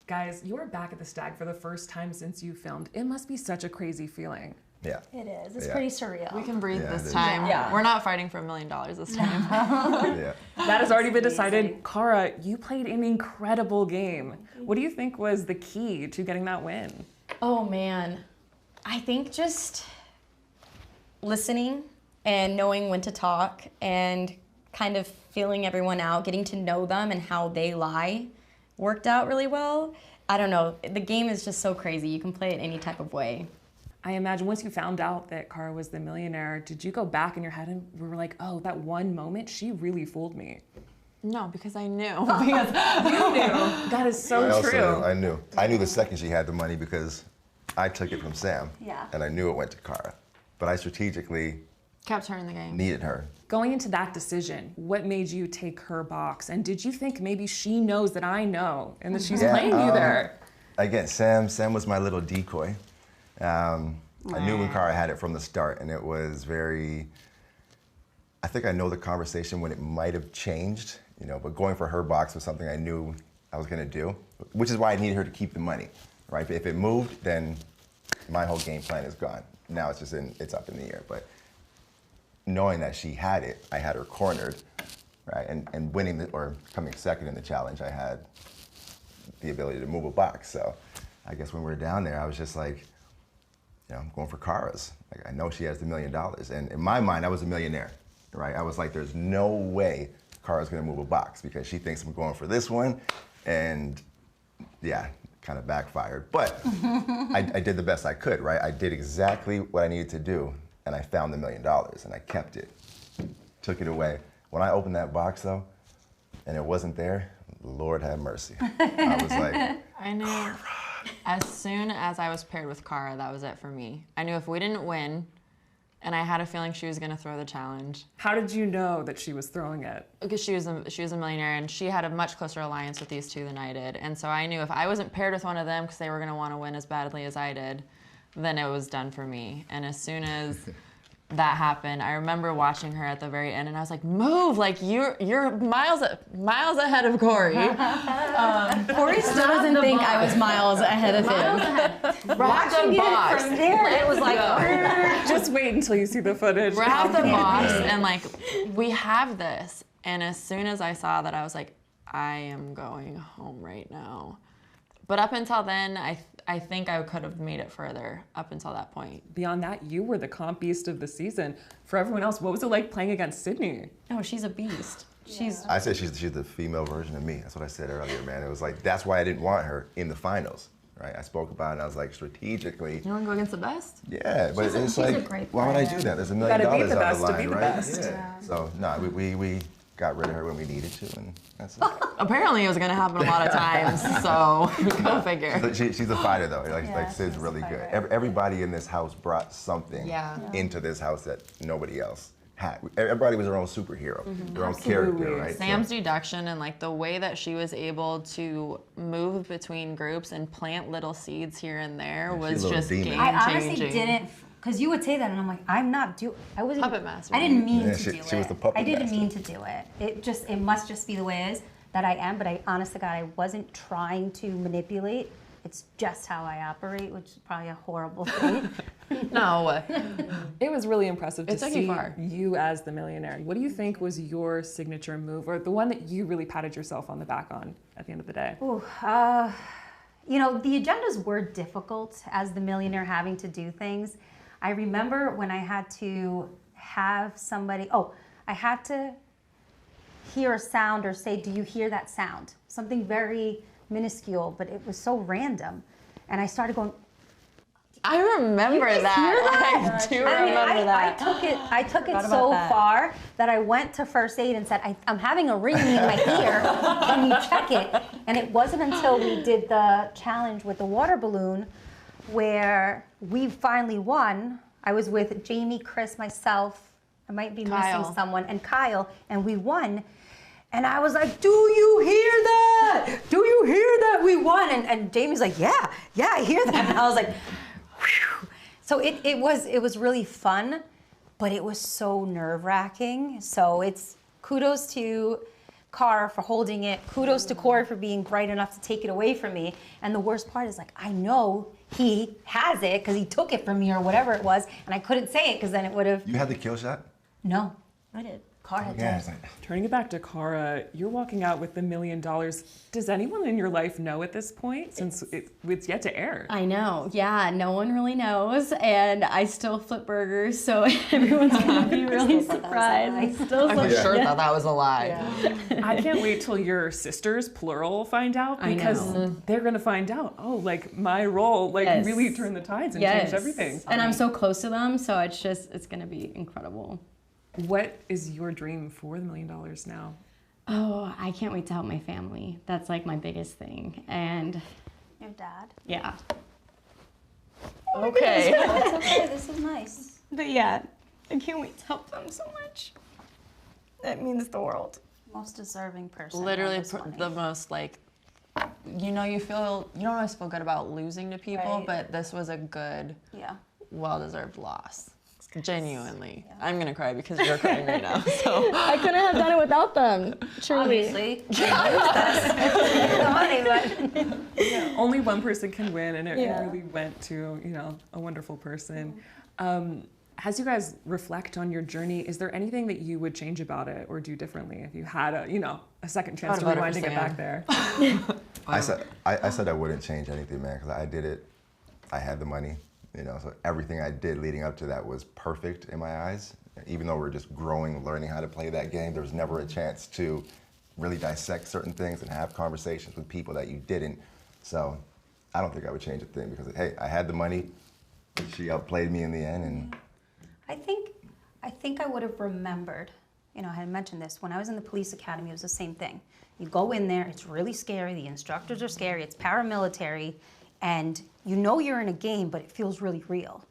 Guys, you are back at the Stag for the first time since you filmed. It must be such a crazy feeling. Yeah. It is. It's pretty surreal. We can breathe this time. Yeah. We're not fighting for $1 million this time. Yeah. That has already been decided. Cara, you played an incredible game. What do you think was the key to getting that win? Oh man, I think just listening and knowing when to talk and kind of feeling everyone out, getting to know them and how they lie worked out really well. I don't know, the game is just so crazy. You can play it any type of way. I imagine once you found out that Cara was the millionaire, did you go back in your head and were like, oh, that one moment, she really fooled me? No, because I knew. Because you knew. That is so true. I knew. I knew the second she had the money because I took it from Sam. Yeah. And I knew it went to Cara. But I strategically Kept her in the game. needed her. Going into that decision, what made you take her box? And did you think maybe she knows that I know and that she's playing you there? Again, Sam was my little decoy. I knew when Cara had it from the start, and it was very, I think I know the conversation when it might have changed, you know, but going for her box was something I knew I was gonna do, which is why I needed her to keep the money, right? If it moved, then my whole game plan is gone. Now it's just it's up in the air, but knowing that she had it, I had her cornered, right? And winning or coming second in the challenge, I had the ability to move a box. So I guess when we were down there, I was just like, you know, I'm going for Cara's. Like, I know she has the $1 million. And in my mind, I was a millionaire, right? I was like, there's no way Cara's gonna move a box because she thinks I'm going for this one. And yeah, kind of backfired. But I did the best I could, right? I did exactly what I needed to do, and I found the $1 million, and I kept it, took it away. When I opened that box though, and it wasn't there, Lord have mercy. I was like, I knew. Cara. As soon as I was paired with Cara, that was it for me. I knew if we didn't win, and I had a feeling she was gonna throw the challenge. How did you know that she was throwing it? Because she was a millionaire, and she had a much closer alliance with these two than I did. And so I knew if I wasn't paired with one of them because they were gonna want to win as badly as I did, then it was done for me. And as soon as that happened, I remember watching her at the very end, and I was like, "Move! Like you're miles ahead of Corey." Corey still doesn't think I was miles ahead of him. Watching it from there, it was like, Just wait until you see the footage. Wrap the box, and like, we have this. And as soon as I saw that, I was like, I am going home right now. But up until then, I think I could have made it further up until that point. Beyond that, you were the comp beast of the season. For everyone else, what was it like playing against Sydnee? oh, she's a beast. I said she's the female version of me. That's what I said earlier, man. It was like, that's why I didn't want her in the finals, right? I spoke about it, and I was like, strategically. You want to go against the best? Yeah, but it's like, a great why would I player. do that? There's $1 million Gotta beat on the the best to line, be the right? best. Yeah. So no, we got rid of her when we needed to, and that's it. Apparently, it was going to happen a lot of times, so go figure. But she's a fighter though. Like Sid's really good. Everybody in this house brought something into this house that nobody else had. Everybody was their own superhero, their own character, right? Sam's deduction and like the way that she was able to move between groups and plant little seeds here and there was a little just demon. game I honestly changing. didn't, because you would say that, and I'm like, I wasn't. Puppet master. I didn't mean to she do was it. the puppet I didn't master. mean to do it. It must just be the way it is that I am. But I, honest to God, I wasn't trying to manipulate. It's just how I operate, which is probably a horrible thing. No. It was really impressive to It took you see far. you as the millionaire. What do you think was your signature move, or the one that you really patted yourself on the back on at the end of the day? Ooh, you know, the agendas were difficult as the millionaire having to do things. I remember when I had to have somebody, I had to hear a sound or say, do you hear that sound? Something very minuscule, but it was so random. And I started going, I remember that. I do remember that. I took it so far that I went to first aid and said, I'm having a ringing in my ear. Can you check it? And it wasn't until we did the challenge with the water balloon where we finally won. I was with Jamie, Chris, myself, I might be missing someone, and Kyle, and we won. And I was like, do you hear that? Do you hear that? We won. And Jamie's like, yeah, I hear that. And I was like, whew. So it was really fun, but it was so nerve-wracking. So it's kudos to Cara for holding it. Kudos to Corey for being bright enough to take it away from me. And the worst part is, like, I know he has it because he took it from me or whatever it was, and I couldn't say it because then it would have. You had the kill shot? No, I did. Cara had Yeah, it. it's like, Turning it back to Cara, you're walking out with $1 million. Does anyone in your life know at this point, since it's yet to air? I know, yeah, no one really knows, and I still flip burgers, so everyone's gonna be really surprised. I still I for sure thought that was a lie. Yeah. I can't wait till your sisters, plural, find out, because they're gonna find out, oh, like, my role, like, Yes. really turned the tides and changed everything. And I'm so close to them, so it's gonna be incredible. What is your dream for the $1 million now? Oh, I can't wait to help my family. That's like my biggest thing. And Your dad. yeah. Okay. That's okay. This is nice. But yeah, I can't wait to help them so much. That means the world. Most deserving person. Literally of this money. the most, like, you don't always feel good about losing to people, Right. but this was a good, Yeah. well-deserved loss. Genuinely. Yeah. I'm gonna cry because you're crying right now. So I couldn't have done it without them. Truly. Obviously. But Only one person can win, and it really went to, a wonderful person. As you guys reflect on your journey, is there anything that you would change about it or do differently if you had a second chance to rewind and get back there? I said I wouldn't change anything, man, because I did it. I had the money, so everything I did leading up to that was perfect in my eyes. Even though we're just growing, learning how to play that game, there was never a chance to really dissect certain things and have conversations with people that you didn't. So I don't think I would change a thing because, hey, I had the money. She outplayed me in the end, and I think I would have remembered, I had mentioned this, when I was in the police academy, it was the same thing. You go in there, it's really scary, the instructors are scary, it's paramilitary, and you're in a game, but it feels really real.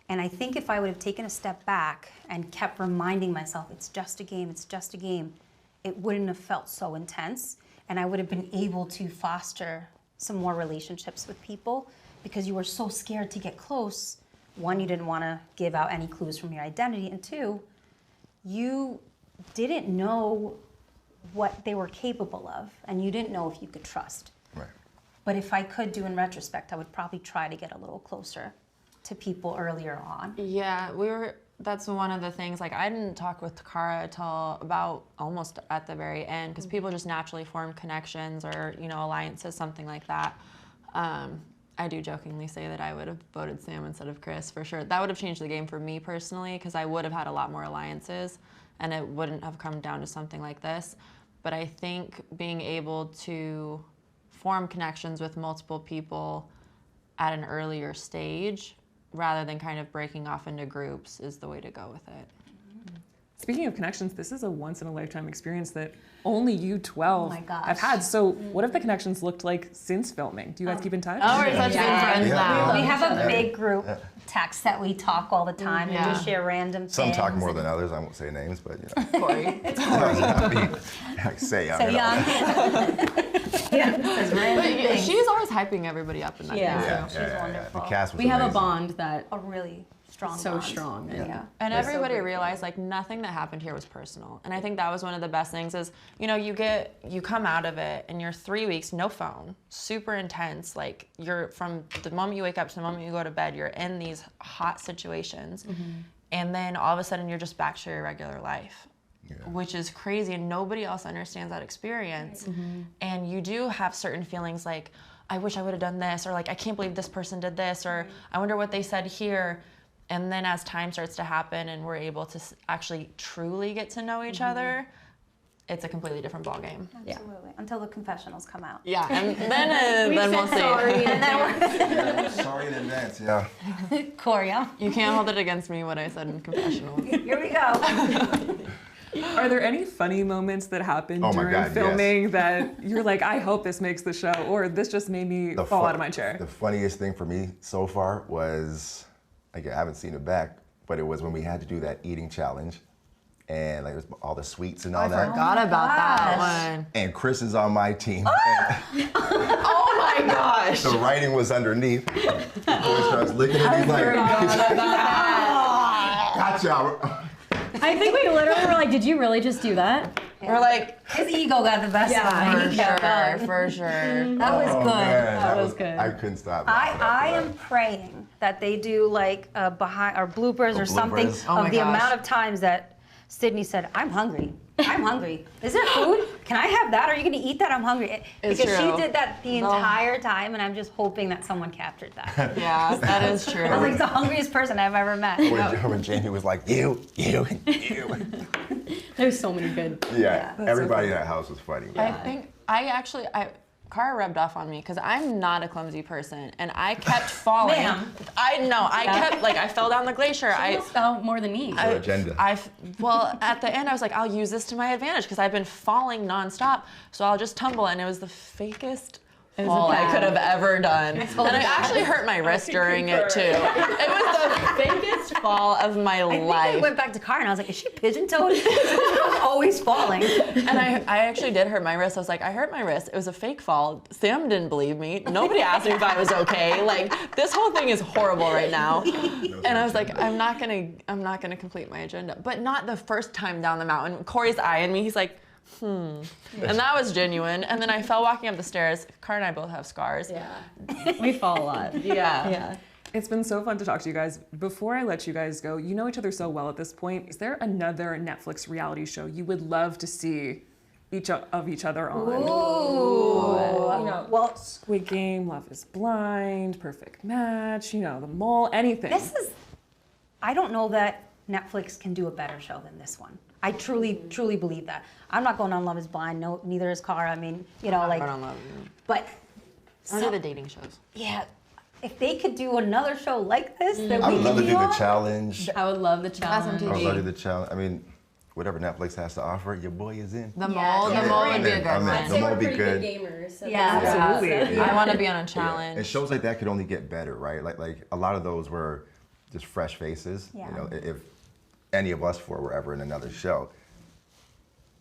And I think if I would have taken a step back and kept reminding myself, it's just a game, it wouldn't have felt so intense, and I would have been able to foster some more relationships with people because you were so scared to get close. One, you didn't want to give out any clues from your identity, and two, you didn't know what they were capable of, and you didn't know if you could trust. right. But if I could do in retrospect, I would probably try to get a little closer to people earlier on. yeah, that's one of the things, like, I didn't talk with Cara until about almost at the very end because people just naturally form connections or, alliances, something like that. I do jokingly say that I would have voted Sam instead of Chris, for sure. That would have changed the game for me personally because I would have had a lot more alliances and it wouldn't have come down to something like this. But I think being able to form connections with multiple people at an earlier stage rather than kind of breaking off into groups is the way to go with it. Speaking of connections, this is a once-in-a-lifetime experience that only you 12 Oh my gosh. have had. So what have the connections looked like since filming? Do you guys keep in touch? Oh, we're such good friends now. We have a big group text that we talk all the time and just share random things. Some talk more than others. I won't say names, but Corey. say So young. But she's always hyping everybody up in that game. She's wonderful. The cast was We have a amazing. bond that A really strong so bond. strong. Yeah. And everybody realized, like, nothing that happened here was personal. And I think that was one of the best things is, you come out of it and you're 3 weeks, no phone, super intense. Like, you're from the moment you wake up to the moment you go to bed, you're in these hot situations. And then all of a sudden you're just back to your regular life, which is crazy. And nobody else understands that experience. And you do have certain feelings like, I wish I would have done this, or like, I can't believe this person did this, or I wonder what they said here. And then as time starts to happen and we're able to actually truly get to know each other, it's a completely different ballgame. Absolutely. Until the confessionals come out. Yeah, and then we'll see. Sorry, and then Sorry in advance, yeah. we're Corey. You can't hold it against me what I said in confessionals. Here we go. Are there any funny moments that happened Oh my during God, filming that you're like, I hope this makes the show, or this just made me fall out of my chair? The funniest thing for me so far was, again, I haven't seen it back, but it was when we had to do that eating challenge. And like, it was all the sweets and all that. Forgot about that one. And Chris is on my team. And Oh my gosh. the writing was underneath. Chris starts licking it. He's like, gotcha. I think we literally were like, did you really just do that? We're like, his ego got the best of him. for sure. That was good. Man, That was good. I couldn't stop. I am praying that they do like behind or bloopers or something bloopers. Oh my of the gosh. amount of times that Sydnee said, "I'm hungry. I'm hungry. Is there food? Can I have that? Are you going to eat that? I'm hungry." It's Because true. she did that the entire time, and I'm just hoping that someone captured that. Yeah, that is true. I was like the hungriest person I've ever met. When Jamie was like, you. There's so many good. Yeah, That's everybody so in that house was funny. I think Cara rubbed off on me because I'm not a clumsy person, and I kept falling. Ma'am. I fell down the glacier. I almost fell more than me. Your agenda. Well, at the end, I was like, I'll use this to my advantage because I've been falling nonstop, so I'll just tumble, and it was the fakest fall I could have ever done. And I actually hurt my wrist during it too. It was the fakest fall of my I life. went back to Cara and I was like, is she pigeon-toed? I'm always falling. And I actually did hurt my wrist. I was like, I hurt my wrist. It was a fake fall. Sam didn't believe me. Nobody asked me if I was okay. Like, this whole thing is horrible right now. And I was like, I'm not gonna complete my agenda. But not the first time down the mountain. Corey's eyeing me. He's like, And that was genuine. And then I fell walking up the stairs. Cara and I both have scars. Yeah. We fall a lot. Yeah. Yeah. It's been so fun to talk to you guys. Before I let you guys go, you know each other so well at this point. Is there another Netflix reality show you would love to see each other on? Ooh. You know, well, Squid Game, Love is Blind, Perfect Match, you know, The Mole, anything. I don't know that Netflix can do a better show than this one. I truly, truly believe that. I'm not going on Love is Blind, no, neither is Cara. I mean, you know, like, I don't know. but Those are the dating shows. yeah, if they could do another show like this, that I we would love to could do be the on. challenge. I would love the challenge. I would love to do the challenge. I mean, whatever Netflix has to offer, your boy is in. The Yeah. Mole, Yeah. the Mole would be a good I'm in. one. The Mole would be good. gamers. So Yeah, absolutely. I want to be on a And challenge. shows like that could only get better, right? Like a lot of those were just fresh faces. Yeah. You know, if any of us four were ever in another show,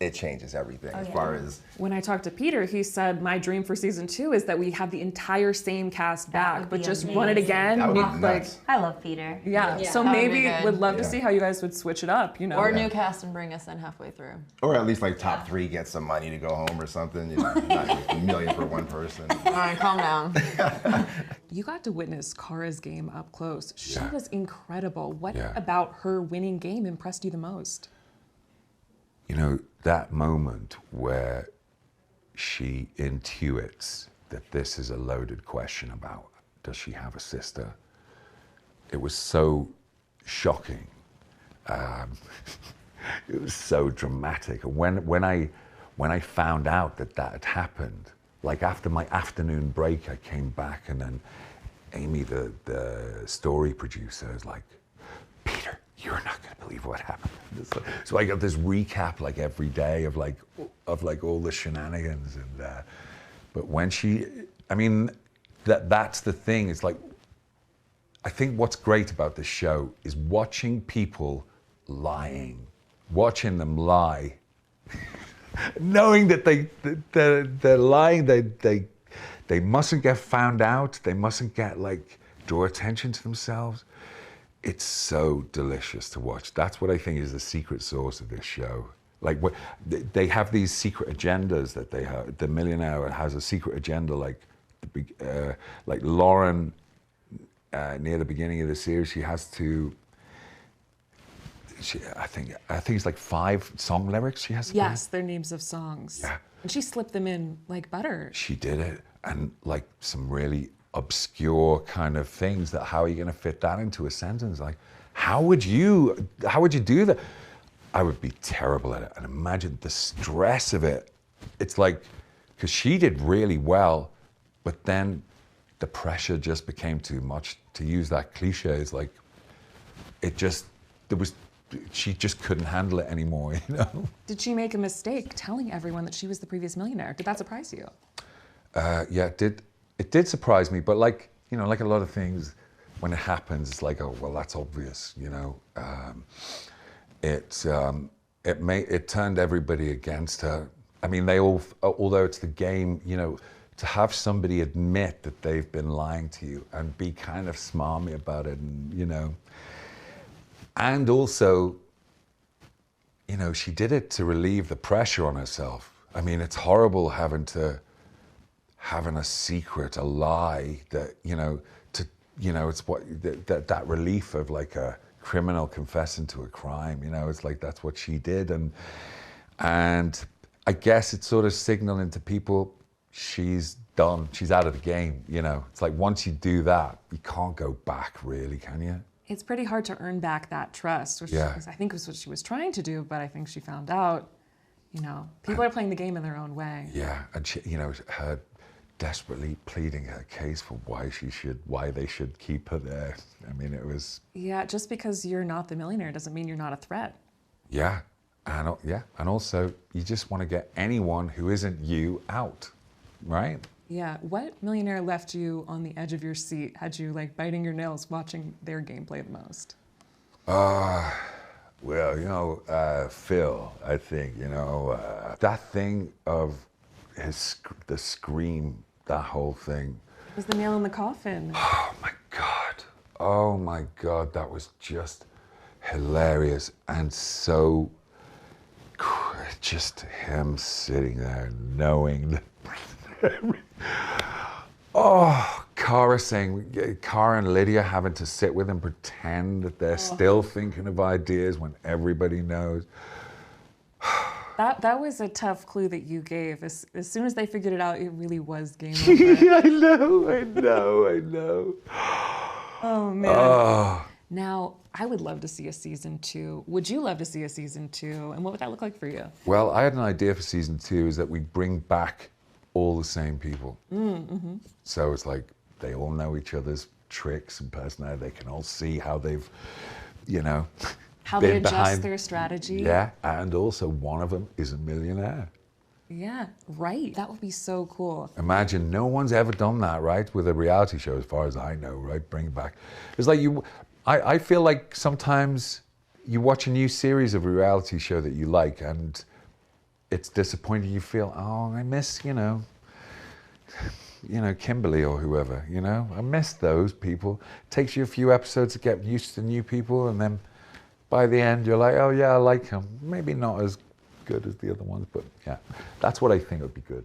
it changes everything as far as. When I talked to Peter, he said, my dream for season 2 is that we have the entire same cast back, would but be just run it again. That would be with, nuts. I love Peter. Yeah, so That would be maybe good. would love to Yeah. see how you guys would switch it up, you know. Or new cast and bring us in halfway through. Or at least like top 3 get some money to go home or something. You know, not just $1 million for one person. All right, calm down. You got to witness Cara's game up close. She Yeah. was incredible. What Yeah. about her winning game impressed you the most? You know, that moment where she intuits that this is a loaded question about, does she have a sister? It was so shocking. It was so dramatic. And when I found out that that had happened, like after my afternoon break, I came back and then Amy, the story producer, is like, Peter, you're not going to believe what happened. So I got this recap like every day of like all the shenanigans and but when she, I mean, that's the thing. It's like, I think what's great about this show is watching people lying, watching them lie, knowing that they're lying. They mustn't get found out. They mustn't get like draw attention to themselves. It's so delicious to watch. That's what I think is the secret sauce of this show. Like they have these secret agendas that they have. The Millionaire has a secret agenda, like Lauren near the beginning of the series. She has to. I think it's like 5 song lyrics she has to. Yes, they're names of songs. Yeah. And she slipped them in like butter. She did it, and like some really obscure kind of things. That how are you going to fit that into a sentence? Like, how would you do that? I would be terrible at it, and imagine the stress of it. It's like, because she did really well, but then the pressure just became too much. To use that cliche, it's like, she just couldn't handle it anymore, you know? Did she make a mistake telling everyone that she was the previous millionaire? Did that surprise you? Yeah, it did surprise me, but like, you know, like a lot of things, when it happens, it's like, oh, well, that's obvious, you know? It turned everybody against her. I mean, they all, although it's the game, you know, to have somebody admit that they've been lying to you and be kind of smarmy about it, and, you know, and also you know, she did it to relieve the pressure on herself. I mean, it's horrible having a secret, a lie that, you know, it's what, that relief of like a criminal confessing to a crime, you know, it's like, that's what she did. And I guess it's sort of signaling to people, she's done, she's out of the game, you know. It's like, once you do that, you can't go back really, can you? It's pretty hard to earn back that trust, which I think was what she was trying to do, but I think she found out, you know, people are playing the game in their own way. Yeah, and she, you know, her desperately pleading her case for why they should keep her there. I mean, it was... Yeah, just because you're not the millionaire doesn't mean you're not a threat. Yeah, and also you just want to get anyone who isn't you out, right? Yeah, what millionaire left you on the edge of your seat? Had you like biting your nails watching their gameplay the most? Well, you know, Phil, I think, you know, that thing of the scream, that whole thing. It was the nail in the coffin. Oh my God, that was just hilarious. And so, just him sitting there knowing that, Cara saying, Cara and Lydia having to sit with him, pretend that they're still thinking of ideas when everybody knows. That was a tough clue that you gave. As soon as they figured it out, it really was game over. I know. Oh, man. Now, I would love to see a season 2. Would you love to see a season 2? And what would that look like for you? Well, I had an idea for season 2 is that we bring back all the same people. Mm-hmm. So it's like they all know each other's tricks and personality. They can all see how they've, you know, how they adjust their strategy. Yeah, and also one of them is a millionaire. Yeah, right. That would be so cool. Imagine, no one's ever done that, right? With a reality show, as far as I know, right? Bring it back. It's like I feel like sometimes you watch a new series of a reality show that you like and it's disappointing. You feel, oh, I miss, you know, Kimberly or whoever, you know? I miss those people. It takes you a few episodes to get used to new people, and then by the end, you're like, oh yeah, I like him. Maybe not as good as the other ones, but yeah, that's what I think would be good.